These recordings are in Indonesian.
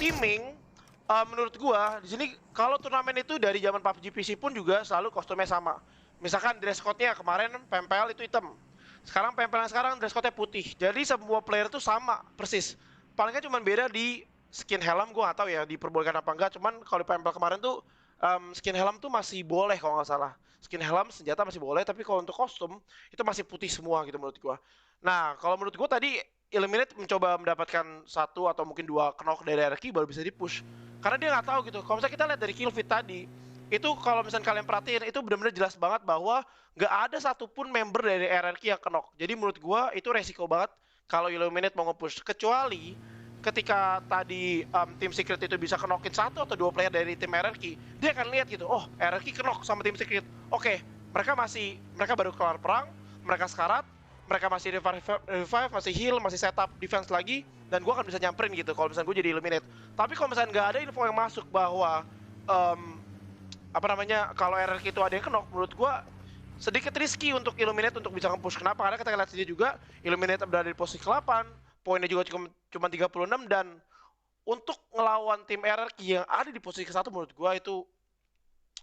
teaming, menurut gua di sini kalau turnamen itu dari zaman PUBG PC pun juga selalu kostumnya sama. Misalkan dress code-nya kemarin PMPL itu hitam. Sekarang PMPL yang sekarang dress code-nya putih. Jadi semua player itu sama persis. Palingnya cuma beda di skin helm, gua nggak tahu ya diperbolehkan apa enggak. Cuman kalau di PMPL kemarin tuh skin helm tuh masih boleh kalau nggak salah. Skin helm senjata masih boleh, tapi kalau untuk kostum itu masih putih semua gitu menurut gua. Nah, kalau menurut gua tadi Eliminate mencoba mendapatkan satu atau mungkin dua knock dari RRQ baru bisa di-push. Karena dia nggak tahu gitu. Kalau misalnya kita lihat dari kill feed tadi, itu kalau misalnya kalian perhatiin, itu benar-benar jelas banget bahwa nggak ada satupun member dari RRQ yang knock. Jadi menurut gua itu resiko banget kalau Illuminate mau nge-push. Kecuali ketika tadi tim Secret itu bisa knockin satu atau dua player dari tim RRQ, dia akan lihat gitu, oh RRQ knock sama tim Secret. Oke, mereka baru kelar perang, mereka sekarat, mereka masih revive, masih heal, masih setup defense lagi, dan gue akan bisa nyamperin gitu kalau misalnya gue jadi eliminate. Tapi kalau misalnya nggak ada info yang masuk bahwa kalau RRQ itu ada yang knock, menurut gue sedikit risky untuk eliminate untuk bisa nge-push. Kenapa? Karena kita lihat sini juga eliminate berada di posisi ke-8, poinnya juga cuma 36, dan untuk ngelawan tim RRQ yang ada di posisi ke-1 menurut gue itu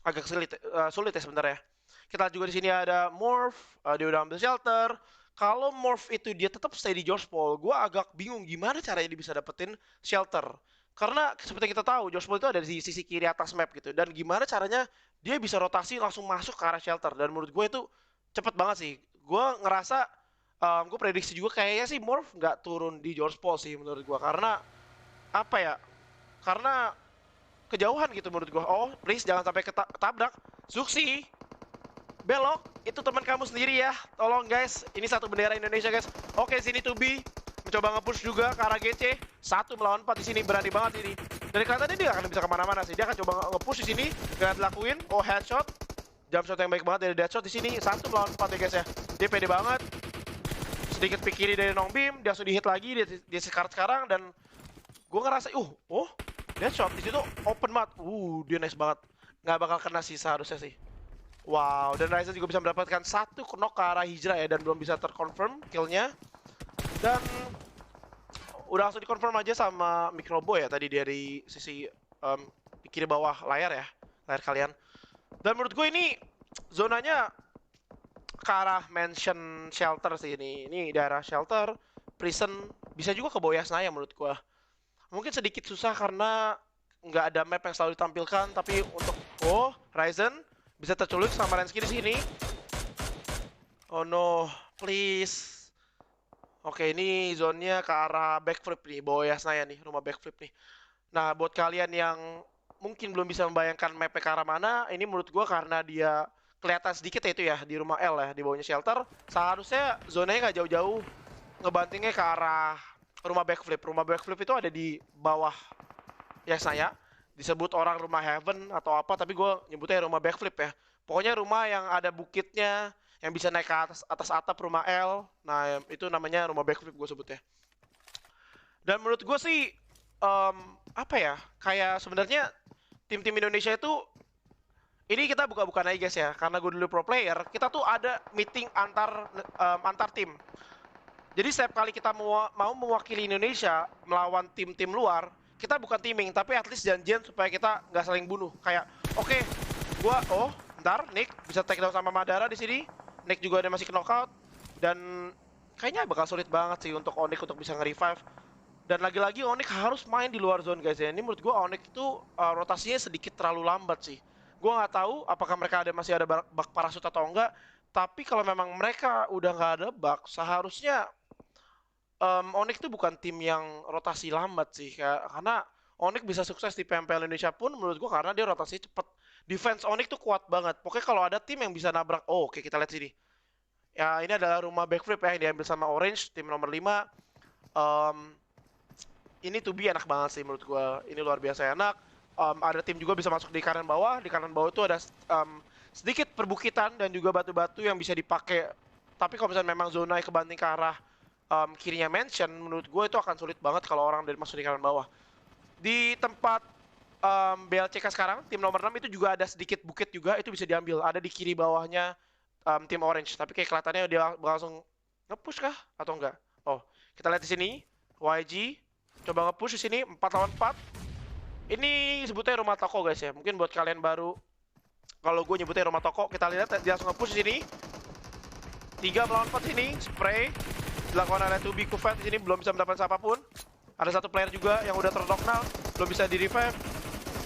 agak sulit ya sebenarnya. Kita juga di sini ada Morph, dia udah ambil shelter. Kalau Morph itu dia tetap stay di George Paul, gue agak bingung gimana caranya dia bisa dapetin shelter. Karena seperti kita tahu, George Paul itu ada di sisi kiri atas map gitu. Dan gimana caranya dia bisa rotasi langsung masuk ke arah shelter. Dan menurut gue itu cepet banget sih. Gue ngerasa, gue prediksi juga kayaknya sih Morph nggak turun di George Paul sih menurut gue. Karena, apa ya, karena kejauhan gitu menurut gue. Oh, please jangan sampai ketabrak. Suksi, belok, itu teman kamu sendiri ya. Tolong guys, ini satu bendera Indonesia guys. Oke, sini Tubi mencoba nge-push juga ke arah GC. 1 melawan 4 di sini, berani banget ini. Dari kelihatannya dia akan bisa kemana-mana sih. Dia akan coba nge-push di sini, gak dilakuin. Oh, headshot, jump shot yang baik banget dari Deadshot di sini. 1 melawan 4 ya guys ya. Dia pede banget. Sedikit pick kiri dari Nongbim, dia sudah hit lagi, dia sekarang dan gue ngerasa, Deadshot di situ open banget. Dia nice banget. Nggak bakal kena sih seharusnya sih. Wow, dan Ryzen juga bisa mendapatkan 1 knock ke arah Hijrah ya, dan belum bisa terconfirm killnya. Dan udah langsung dikonfirm aja sama Microbo ya tadi dari sisi kiri bawah layar ya, layar kalian. Dan menurut gue ini zonanya ke arah mansion shelter sih ini. Ini daerah shelter, prison, bisa juga ke Boya Senayan menurut gue. Mungkin sedikit susah karena nggak ada map yang selalu ditampilkan, tapi untuk Ryzen bisa terculik sama Rensky di sini. Oh no, please. Oke, ini zonnya ke arah backflip nih, Boya Senayan nih, rumah backflip nih. Nah, buat kalian yang mungkin belum bisa membayangkan mapnya ke arah mana, ini menurut gua karena dia kelihatan sedikit ya itu ya, di rumah L ya, di bawahnya shelter. Seharusnya zonanya nggak jauh-jauh, ngebantingnya ke arah rumah backflip. Rumah backflip itu ada di bawah ya saya. Disebut orang rumah heaven atau apa, tapi gue nyebutnya rumah backflip ya. Pokoknya rumah yang ada bukitnya, yang bisa naik ke atas atap rumah L. Nah, itu namanya rumah backflip gue sebutnya. Dan menurut gue sih, kayak sebenarnya tim-tim Indonesia itu, ini kita buka-bukaan aja guys ya, karena gue dulu pro player, kita tuh ada meeting antar tim. Jadi setiap kali kita mau mewakili Indonesia melawan tim-tim luar, kita bukan teaming, tapi at least janjian supaya kita nggak saling bunuh. Kayak, oke, ntar Nick bisa take down sama Madara di sini. Nick juga ada masih knockout, dan kayaknya bakal sulit banget sih untuk Onyx untuk bisa nge-revive. Dan lagi-lagi Onyx harus main di luar zone guys ya. Ini menurut gue Onyx itu rotasinya sedikit terlalu lambat sih. Gue nggak tahu apakah mereka masih ada bug parasut atau enggak. Tapi kalau memang mereka udah nggak ada bug, seharusnya Onyx itu bukan tim yang rotasi lambat sih, karena Onyx bisa sukses di PMPL Indonesia pun menurut gua karena dia rotasi cepet. Defense Onyx tuh kuat banget. Pokoknya kalau ada tim yang bisa nabrak, oke kita lihat sini. Ya ini adalah rumah backflip ya yang diambil sama Orange, tim nomor 5. Ini Tubi enak banget sih menurut gua. Ini luar biasa enak. Ada tim juga bisa masuk di kanan bawah. Di kanan bawah itu ada sedikit perbukitan dan juga batu-batu yang bisa dipakai. Tapi kalau misalnya memang zona kebanting ke arah kirinya mansion, menurut gue itu akan sulit banget kalau orang dari masuk di kanan bawah. Di tempat BLCK sekarang, tim nomor 6 itu juga ada sedikit bukit juga, itu bisa diambil. Ada di kiri bawahnya tim Orange, tapi kayak kelihatannya dia langsung nge-push kah? Atau enggak? Oh, kita lihat di sini, YG coba nge-push di sini, 4 lawan 4. Ini sebutnya rumah toko guys ya. Mungkin buat kalian baru, kalau gue nyebutnya rumah toko, kita lihat dia langsung nge-push di sini. 3 melawan 4 sini, spray. Dilakukan oleh Tubi Kufet di sini, belum bisa mendapatkan siapapun. Ada satu player juga yang udah terknockdown, belum bisa di revive.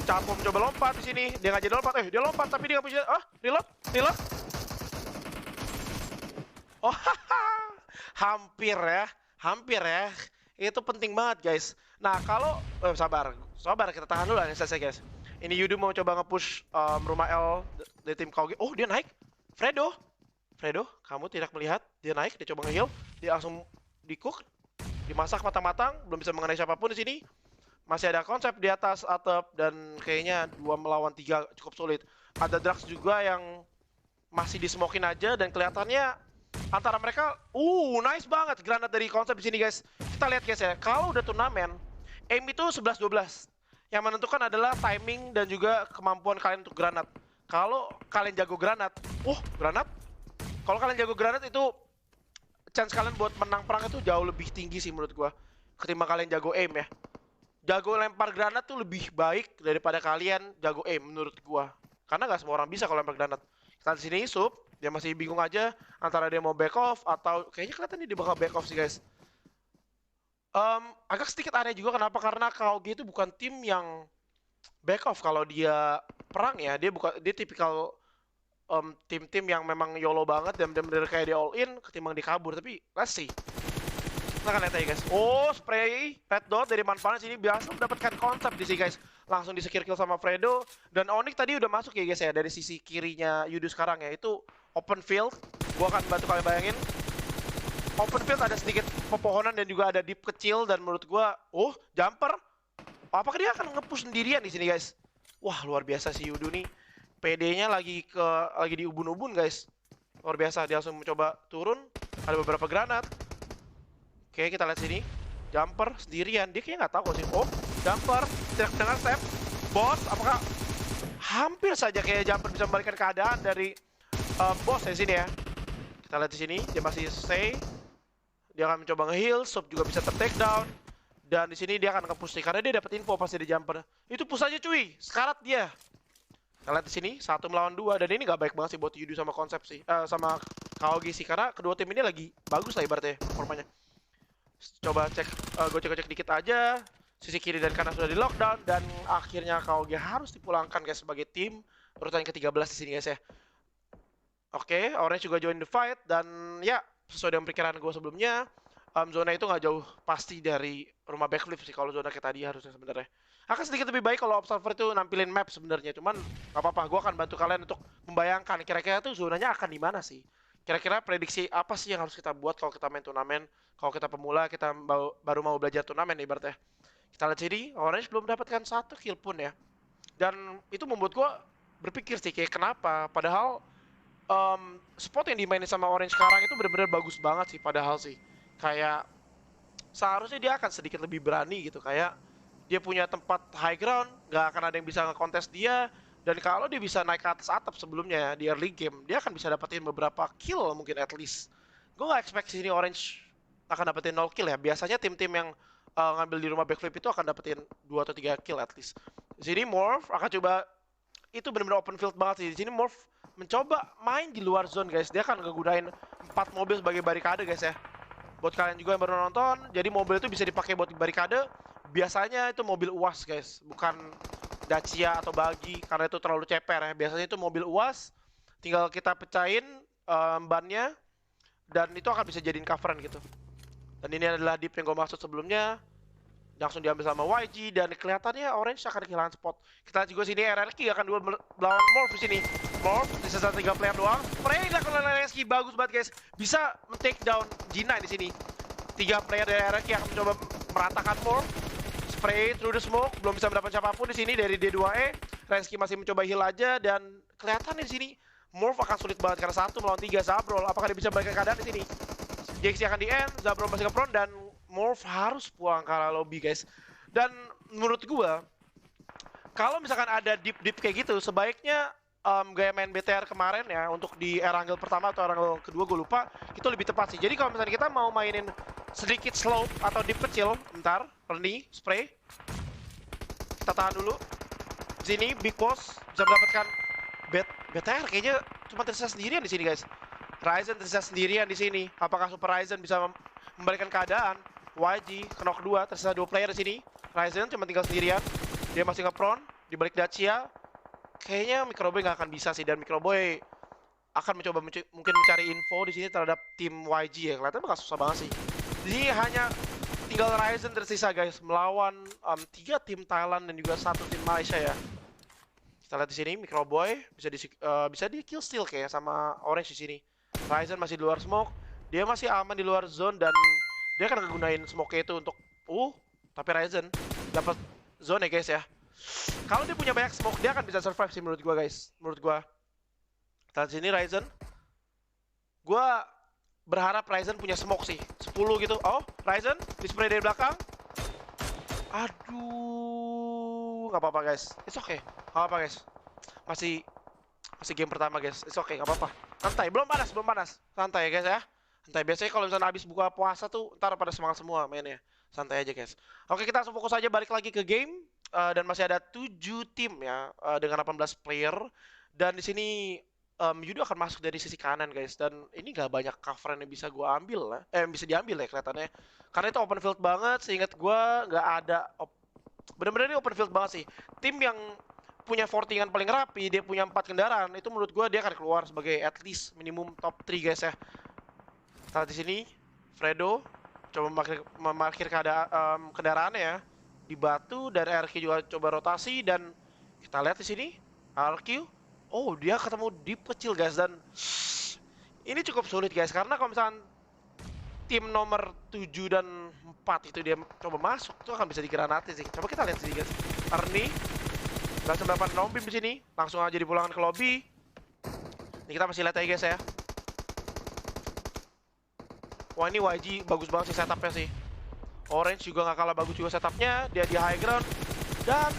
Capo mencoba lompat di sini, dia nggak jadi lompat. Dia lompat tapi dia nggak bisa. Reload. Oh, hampir ya. Itu penting banget guys. Nah kalau sabar kita tahan dulu lah selesai guys. Ini Yudu mau coba nge-push rumah L dari tim KOG. Oh dia naik, Fredo, kamu tidak melihat dia naik, dia coba nge-heal, dia langsung di-cook, dimasak matang-matang, belum bisa mengenai siapapun di sini. Masih ada konsep di atas atap dan kayaknya 2 melawan 3 cukup sulit. Ada Drax juga yang masih di-smokin aja dan kelihatannya antara mereka, nice banget granat dari konsep di sini guys. Kita lihat guys ya, kalau udah turnamen, aim itu 11-12. Yang menentukan adalah timing dan juga kemampuan kalian untuk granat. Kalau kalian jago granat, granat. Kalau kalian jago granat itu chance kalian buat menang perang itu jauh lebih tinggi sih menurut gua. Ketimbang kalian jago aim ya. Jago lempar granat tuh lebih baik daripada kalian jago aim menurut gua. Karena nggak semua orang bisa kalau lempar granat. Kita di sini Sup, dia masih bingung aja antara dia mau back off atau kayaknya kelihatan dia bakal back off sih guys. Agak sedikit aneh juga kenapa, karena KOG itu bukan tim yang back off kalau dia perang ya. Dia tipikal tim-tim yang memang YOLO banget dan bener-bener kayak dia all in ketimbang dikabur. Tapi let's see. Kita akan lihat aja guys. Spray red dot dari manfaat sini biasa mendapatkan konsep di sini guys. Langsung di secure kill sama Fredo. Dan Onyx tadi udah masuk ya guys ya dari sisi kirinya Yudu sekarang ya. Itu open field. Gua akan bantu kalian bayangin. Open field ada sedikit pepohonan dan juga ada deep kecil dan menurut gua, jumper. Apakah dia akan nge-push sendirian di sini guys? Wah, luar biasa si Yudu nih. PD-nya lagi di ubun-ubun guys. Luar biasa, dia langsung mencoba turun. Ada beberapa granat. Oke, kita lihat sini. Jumper sendirian. Dia kayaknya nggak tahu sih. Jumper. Tidak mendengar step. Boss, apakah hampir saja kayak Jumper bisa membalikkan keadaan dari boss di sini ya. Kita lihat di sini, dia masih stay. Dia akan mencoba nge-heal, Sup juga bisa ter-take down. Dan di sini dia akan nge-push nih, karena dia dapat info pasti di Jumper. Itu push aja cuy, sekarat dia. Kita lihat di sini 1 melawan 2 dan ini nggak baik banget sih buat Yudu sama konsep sih, sama KOG sih, karena kedua tim ini lagi bagus lah ibaratnya performanya. Coba cek, gocek-gocek dikit aja. Sisi kiri dan kanan sudah di lockdown dan akhirnya KOG harus dipulangkan guys sebagai tim urutan ke-13 di sini guys ya. Oke, Orange juga join the fight dan ya sesuai dengan perkiraan gue sebelumnya, zona itu nggak jauh pasti dari rumah backflip sih kalau zona kayak tadi harusnya sebenarnya. Akan sedikit lebih baik kalau observer itu nampilin map sebenarnya, cuman nggak apa-apa, gue akan bantu kalian untuk membayangkan kira-kira tuh zonanya akan di mana sih. Kira-kira prediksi apa sih yang harus kita buat kalau kita main turnamen, kalau kita pemula, kita baru mau belajar turnamen ibaratnya. Kita lihat sini, Orange belum mendapatkan 1 kill pun ya. Dan itu membuat gue berpikir sih kayak kenapa, padahal spot yang dimainin sama Orange sekarang itu benar-benar bagus banget sih padahal sih. Kayak seharusnya dia akan sedikit lebih berani gitu, kayak dia punya tempat high ground, nggak akan ada yang bisa nge-contest dia. Dan kalau dia bisa naik ke atas atap sebelumnya di early game, dia akan bisa dapetin beberapa kill mungkin at least. Gue nggak expect sini Orange akan dapetin 0 kill ya. Biasanya tim-tim yang ngambil di rumah backflip itu akan dapetin 2 atau 3 kill at least. Di sini Morph akan coba, itu benar-benar open field banget sih. Di sini Morph mencoba main di luar zone guys. Dia akan ngegunain 4 mobil sebagai barikade guys ya. Buat kalian juga yang baru nonton, jadi mobil itu bisa dipakai buat barikade. Biasanya itu mobil UAS guys, bukan Dacia atau buggy karena itu terlalu ceper ya. Biasanya itu mobil UAS, tinggal kita pecahin bannya dan itu akan bisa jadiin coveran gitu. Dan ini adalah deep yang gue maksud sebelumnya. Langsung diambil sama YG dan kelihatannya Orange akan kehilangan spot. Kita juga sini RRQ akan duel melawan Morph di sini. Morph di sisa 3 player doang. Spray dilakukan oleh RRQ, bagus banget guys. Bisa men-take down G9 di sini. 3 player dari RRQ akan mencoba meratakan Morph. Spray through the smoke, belum bisa mendapat siapapun di sini dari D2E. Reski masih mencoba heal aja dan kelihatannya di sini Morph akan sulit banget karena 1 melawan 3 Zabrol. Apakah dia bisa balik ke keadaan di sini? JXC akan di end, Zabrol masih ke front dan Morph harus pulang ke arah lobby guys. Dan menurut gua kalau misalkan ada deep kayak gitu, sebaiknya gaya main BTR kemarin ya untuk di Erangel pertama atau Erangel kedua gue lupa, itu lebih tepat sih. Jadi kalau misalnya kita mau mainin sedikit slope atau deep kecil, bentar, Reni, spray. Kita Kita tahan dulu. Di sini Big Boss bisa mendapatkan BTR kayaknya cuma tersisa sendirian di sini guys. Ryzen tersisa sendirian di sini. Apakah Super Ryzen bisa membalikan keadaan? YG knock 2, tersisa 2 player di sini. Ryzen cuma tinggal sendirian. Dia masih nge-prone di balik Dacia. Kayaknya Microboy nggak akan bisa sih, dan Microboy akan mencoba mungkin mencari info di sini terhadap tim YG ya. Kelihatan bakal susah banget sih. Jadi hanya tinggal Ryzen tersisa guys, melawan 3 tim Thailand dan juga 1 tim Malaysia ya. Kita lihat di sini Microboy bisa di kill steal kayak sama Orange di sini. Ryzen masih di luar smoke, dia masih aman di luar zone dan dia akan gunain smoke itu untuk tapi Ryzen dapat zone ya guys ya. Kalau dia punya banyak smoke dia akan bisa survive sih menurut gua guys. Menurut gua. Kita lihat di sini Ryzen. Gua berharap Ryzen punya smoke sih, 10 gitu. Oh, Ryzen di-spray dari belakang. Aduh, nggak apa-apa guys. It's okay, nggak apa-apa guys. Masih game pertama guys. It's okay, nggak apa-apa. Santai, belum panas. Santai ya guys ya. Santai. Biasanya kalau misalnya habis buka puasa tuh, ntar pada semangat semua mainnya. Santai aja guys. Oke, kita langsung fokus aja balik lagi ke game. Dan masih ada 7 tim ya, dengan 18 player. Dan di sini Yudo akan masuk dari sisi kanan guys, dan ini gak banyak cover yang bisa gua ambil lah, bisa diambil ya kelihatannya, karena itu open field banget. Seingat gua nggak ada bener-bener ini open field banget sih. Tim yang punya fortingan paling rapi, dia punya 4 kendaraan, itu menurut gua dia akan keluar sebagai at least minimum top 3 guys ya. Kita di sini Fredo coba memarkir kendaraannya ya di batu, dan RQ juga coba rotasi, dan kita lihat di sini RQ. Oh, dia ketemu deep kecil guys, dan ini cukup sulit guys, karena kalau misalnya tim nomor 7 dan 4 itu dia coba masuk, itu akan bisa digranatin sih. Coba kita lihat sih guys. Ernie langsung dapat nombim di sini, langsung aja dipulangkan ke lobby. Ini kita masih lihat aja guys ya. Wah, ini YG bagus banget sih setupnya sih. Orange juga nggak kalah bagus juga setupnya, dia di high ground, dan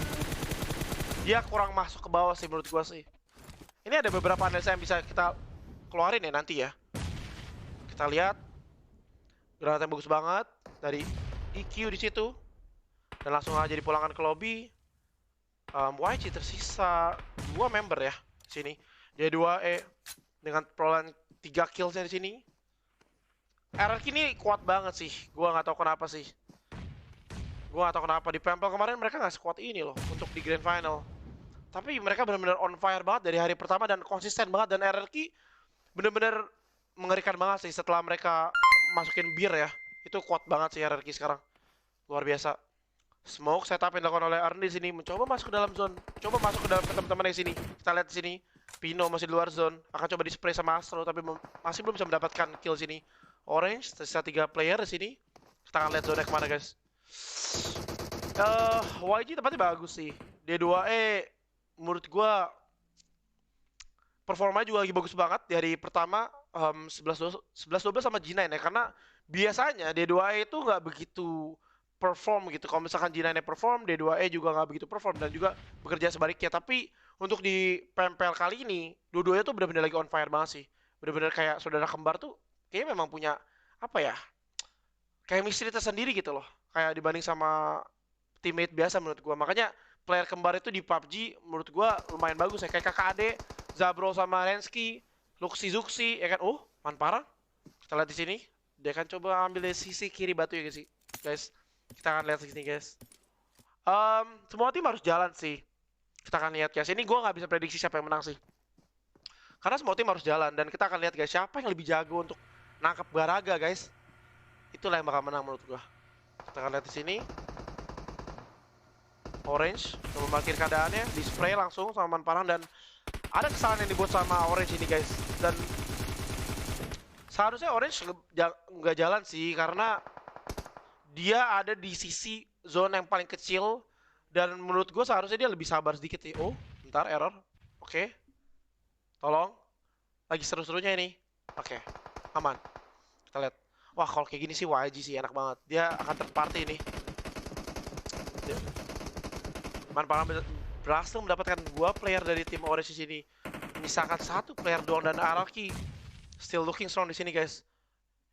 dia kurang masuk ke bawah sih menurut gua sih. Ini ada beberapa analisa yang bisa kita keluarin ya nanti ya. Kita lihat granat yang bagus banget dari EQ di situ, dan langsung aja dipulangkan ke lobby. YG tersisa 2 member ya di sini. Dia 2E dengan perolehan 3 killsnya di sini. RRQ ini kuat banget sih. Gua nggak tahu kenapa sih. Gua nggak tahu kenapa di Pempel kemarin mereka nggak sekuat ini loh untuk di Grand Final. Tapi mereka benar-benar on fire banget dari hari pertama dan konsisten banget, dan RRQ benar-benar mengerikan banget sih setelah mereka masukin bir ya. Itu kuat banget sih RRQ sekarang. Luar biasa. Smoke setup yang dilakukan oleh Arni di sini, mencoba masuk ke dalam zone. Coba masuk ke dalam teman-teman di sini. Kita lihat di sini. Pino masih di luar zone. Akan coba di-spray sama Astro, tapi masih belum bisa mendapatkan kill sini. Orange tersisa 3 player di sini. Kita akan lihat zone kemana guys. YG tempatnya bagus sih. D2E menurut gua performanya juga lagi bagus banget di hari pertama. 11-12 sama G9 ya, karena biasanya D2E itu nggak begitu perform gitu. Kalau misalkan G9 perform, D2E juga nggak begitu perform, dan juga bekerja sebaliknya. Tapi untuk di PMPL kali ini, dua-duanya tuh benar-benar lagi on fire banget sih. Benar-benar kayak saudara kembar tuh, kayaknya memang punya apa ya, kayak misteri tersendiri gitu loh, kayak dibanding sama teammate biasa menurut gua. Makanya player kembar itu di PUBG menurut gua lumayan bagus ya, kayak KKAD, Zabro sama Rensky, Luxi Zuxi ya kan. Manparang. Kita lihat di sini, dia akan coba ambil dari sisi kiri batu ya guys. Kita akan lihat di sini guys. Semua tim harus jalan sih. Kita akan lihat guys. Ini gua nggak bisa prediksi siapa yang menang sih, karena semua tim harus jalan, dan kita akan lihat guys siapa yang lebih jago untuk nangkap Garaga guys. Itulah yang bakal menang menurut gua. Kita akan lihat di sini. Orange coba parkir keadaannya, display langsung sama Manparang, dan ada kesalahan yang dibuat sama Orange ini guys. Dan seharusnya Orange nggak jalan sih, karena dia ada di sisi zone yang paling kecil, dan menurut gue seharusnya dia lebih sabar sedikit sih. Bentar, error. Oke. Tolong. Lagi seru-serunya ini. Oke. Aman. Kita lihat. Wah, kalau kayak gini sih YG sih enak banget. Dia akan third party nih. Manparang berhasil mendapatkan 2 player dari tim Orange di sini. Menyisakan 1 player doang, dan Araki still looking strong di sini guys.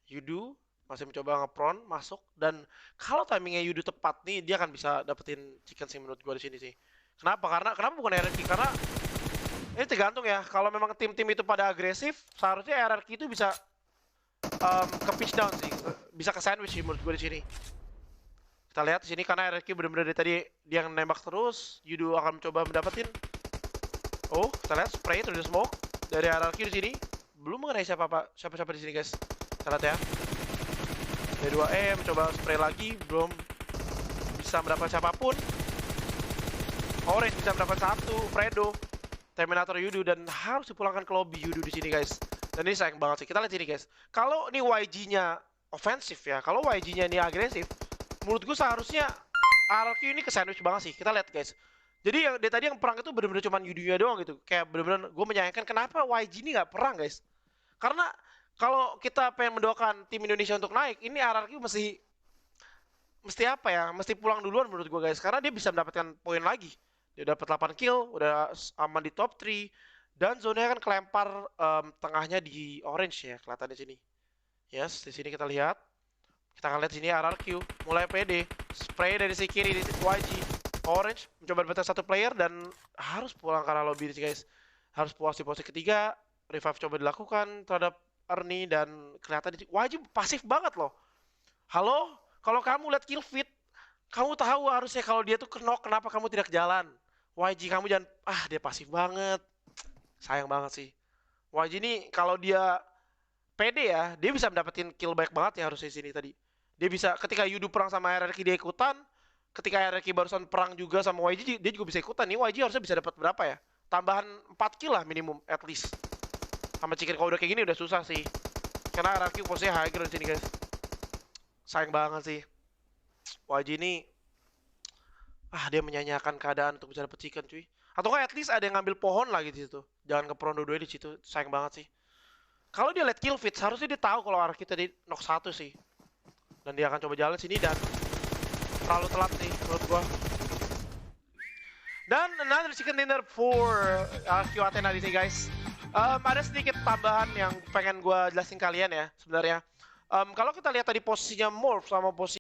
Yudo masih mencoba ngepron masuk, dan kalau timingnya Yudu tepat nih dia akan bisa dapetin chicken sih menurut gua di sini sih. Kenapa bukan RRQ? Karena ini tergantung ya. Kalau memang tim-tim itu pada agresif, seharusnya RRQ itu bisa ke pitch down sih, bisa ke sandwich sih menurut gua di sini. Kita lihat di sini karena RRQ benar-benar dari tadi dia nembak terus, Yudu akan mencoba mendapetin. Oh, kita lihat spray through the smoke dari RRQ di sini. Belum mengenai siapa di sini guys. Kita lihat ya. D2M coba spray lagi, belum bisa mendapat siapapun. Orange bisa mendapat satu, Fredo, Terminator Yudu, dan harus dipulangkan ke lobby Yudu di sini guys. Dan ini sayang banget sih. Kita lihat sini guys. Kalau ini YG-nya ofensif ya, kalau YG-nya ini agresif, menurut gue seharusnya RRQ ini ke sandwich banget sih. Kita lihat guys. Jadi yang dari tadi yang perang itu bener-bener cuma Yudunya doang gitu. Kayak bener-bener gue menyayangkan kenapa YG ini nggak perang guys. Karena kalau kita pengen mendoakan tim Indonesia untuk naik, ini RRQ mesti apa ya? Mesti pulang duluan menurut gue guys, karena dia bisa mendapatkan poin lagi. Dia dapat 8 kill, udah aman di top 3, dan zonanya kan kelempar tengahnya di orange ya, kelihatan di sini. Yes, di sini kita lihat. Kita akan lihat sini RRQ mulai PD, spray dari si kiri di YG. Orange mencoba dapetin satu player dan harus pulang ke arah lobby guys. Harus puas di posisi ketiga. Revive coba dilakukan terhadap Ernie, dan kelihatan YG pasif banget loh. Halo, kalau kamu lihat kill feed, kamu tahu harusnya kalau dia tuh knock, kenapa kamu tidak jalan? YG kamu jangan, dia pasif banget. Sayang banget sih. YG ini kalau dia pede ya, dia bisa mendapatkan kill banyak banget ya harusnya di sini tadi. Dia bisa ketika Yudu perang sama RRQ dia ikutan, ketika RRQ barusan perang juga sama YG dia juga bisa ikutan. Nih YG harusnya bisa dapat berapa ya? Tambahan 4 kill lah minimum at least. Sama chicken kalau udah kayak gini udah susah sih. Karena RRQ posisinya high ground di sini guys. Sayang banget sih. YG ini dia menyanyiakan keadaan untuk bisa dapet chicken cuy. Atau nggak at least ada yang ngambil pohon lagi di situ. Jangan ke pro dua-duanya di situ. Sayang banget sih. Kalau dia lihat kill feed, harusnya dia tahu kalau RRQ tadi knock 1 sih. Dan dia akan coba jalan sini dan terlalu telat nih menurut gua. Dan another chicken dinner for RRQ Athena di sini guys. Ada sedikit tambahan yang pengen gue jelasin kalian ya sebenarnya. Kalau kita lihat tadi posisinya Morph sama posisi